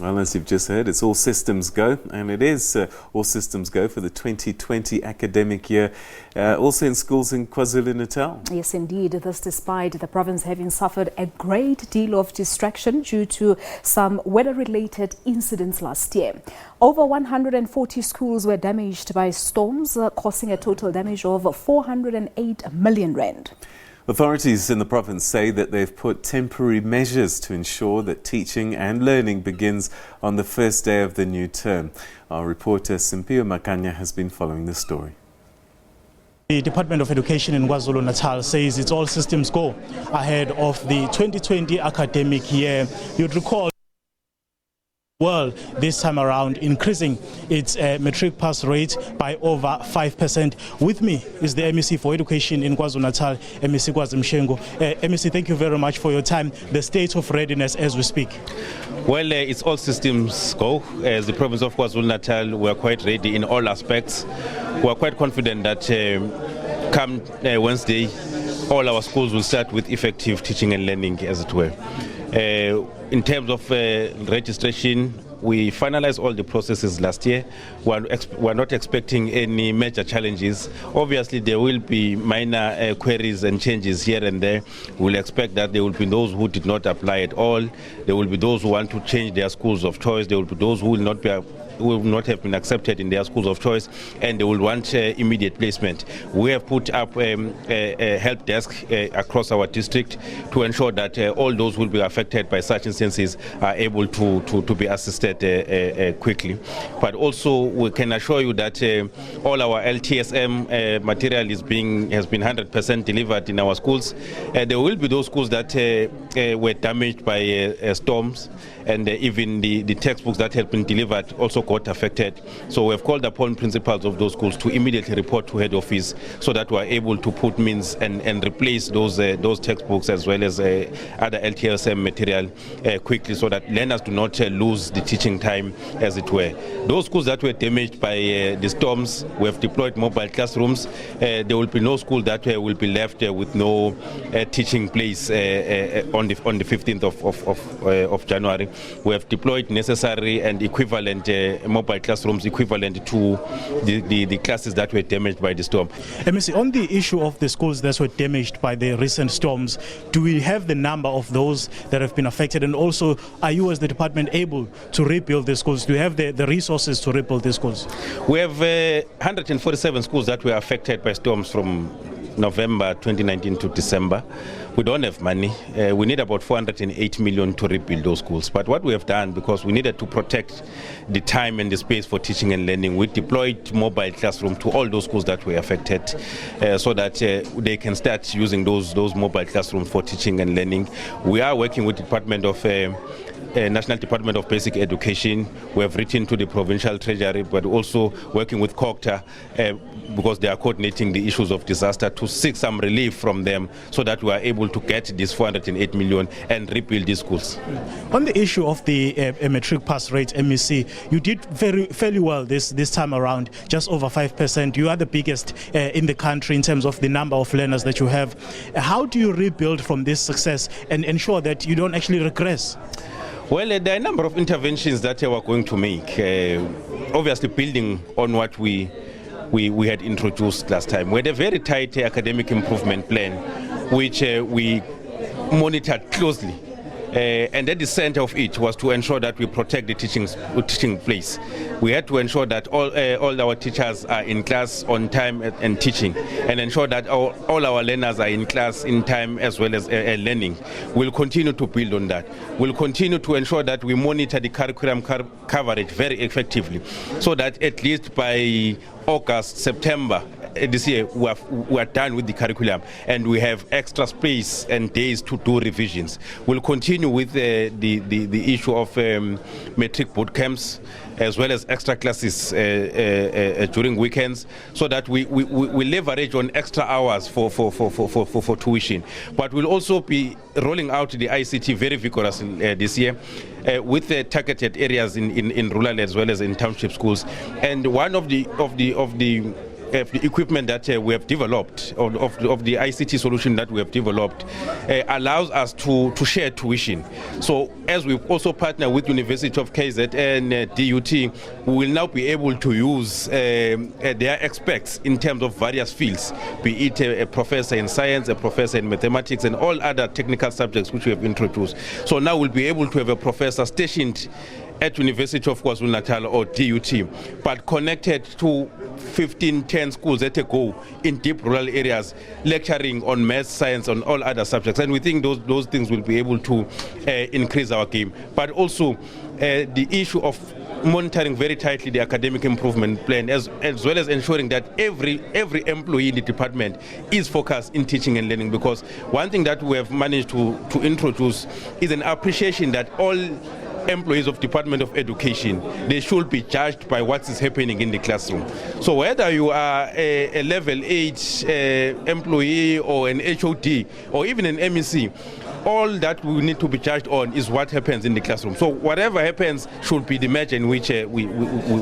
Well, as you've just heard, it's all systems go, and it is all systems go for the 2020 academic year, also in schools in KwaZulu-Natal. Yes, indeed. This despite the province having suffered a great deal of distraction due to some weather-related incidents last year. Over 140 schools were damaged by storms, causing a total damage of 408 million rand. Authorities in the province say that they've put temporary measures to ensure that teaching and learning begins on the first day of the new term. Our reporter Simpio Makanya has been following the story. The Department of Education in KwaZulu-Natal says it's all systems go ahead of the 2020 academic year. You'd recall world this time around increasing its matric pass rate by over 5%. With me is the MEC for Education in KwaZulu-Natal, MEC Kwazimshengo. MEC, thank you very much for your time. The state of readiness as we speak. Well, it's all systems go. As the province of KwaZulu-Natal, we are quite ready in all aspects. We are quite confident that come Wednesday, all our schools will start with effective teaching and learning, as it were. In terms of registration, we finalized all the processes last year. We're not expecting any major challenges. Obviously, there will be minor queries and changes here and there. We'll expect that there will be those who did not apply at all. There will be those who want to change their schools of choice. There will be those who will not have been accepted in their schools of choice, and they will want immediate placement. We have put up a help desk across our district to ensure that all those who will be affected by such instances are able to be assisted quickly. But also, we can assure you that all our LTSM material has been 100% delivered in our schools. There will be those schools that were damaged by storms, and even the textbooks that had been delivered also got affected. So we have called upon principals of those schools to immediately report to head office so that we are able to put means and replace those textbooks as well as other LTSM material quickly, so that learners do not lose the teaching time, as it were. Those schools that were damaged by the storms, we have deployed mobile classrooms. There will be no school that will be left with no teaching place on the 15th of January. We have deployed necessary and equivalent mobile classrooms equivalent to the classes that were damaged by the storm. MEC, on the issue of the schools that were damaged by the recent storms, do we have the number of those that have been affected? And also, are you as the department able to rebuild the schools? Do you have the resources to rebuild the schools? We have 147 schools that were affected by storms from November 2019 to December. We don't have money. We need about 408 million to rebuild those schools. But what we have done, because we needed to protect the time and the space for teaching and learning, we deployed mobile classroom to all those schools that were affected, so that they can start using those mobile classrooms for teaching and learning. We are working with the Department of National Department of Basic Education. We have written to the Provincial Treasury, but also working with COGTA, because they are coordinating the issues of disaster, to seek some relief from them so that we are able to get this 408 million and rebuild these schools. On the issue of the matric pass rate, MEC, you did fairly well this time around, just over 5%. You are the biggest in the country in terms of the number of learners that you have. How do you rebuild from this success and ensure that you don't actually regress? Well, there are a number of interventions that we're going to make. Obviously, building on what we had introduced last time. We had a very tight academic improvement plan, which we monitored closely. And at the center of it was to ensure that we protect the teaching place. We had to ensure that all our teachers are in class on time and teaching, and ensure that all our learners are in class in time as well as learning. We'll continue to build on that. We'll continue to ensure that we monitor the curriculum coverage very effectively, so that at least by August, September this year, we are done with the curriculum and we have extra space and days to do revisions. We'll continue with the issue of matric boot camps, as well as extra classes during weekends, so that we leverage on extra hours for tuition. But we'll also be rolling out the ICT very vigorously this year, with the targeted areas in rural as well as in township schools. And one of the the equipment that we have developed, of the ICT solution that we have developed, allows us to share tuition. So as we also partner with University of KZN, DUT, we will now be able to use their experts in terms of various fields, be it a professor in science, a professor in mathematics, and all other technical subjects which we have introduced. So now we'll be able to have a professor stationed at University of KwaZulu-Natal or DUT, but connected to 10 schools at a go in deep rural areas, lecturing on math, science, on all other subjects. And we think those things will be able to increase our game. But also the issue of monitoring very tightly the academic improvement plan, as well as ensuring that every employee in the department is focused in teaching and learning. Because one thing that we have managed to introduce is an appreciation that all employees of Department of Education, they should be judged by what is happening in the classroom. So whether you are a level 8 employee or an HOD or even an MEC, all that we need to be judged on is what happens in the classroom. So whatever happens should be the measure in which we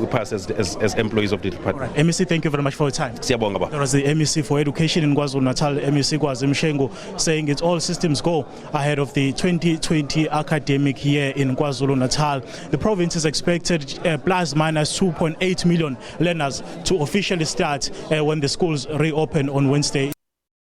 pass as employees of the department. Right. MEC, thank you very much for your time. There was the MEC for Education in KwaZulu-Natal, MEC Kwazimshengo, saying it's all systems go ahead of the 2020 academic year in KwaZulu-Natal. The province is expected plus minus 2.8 million learners to officially start when the schools reopen on Wednesday.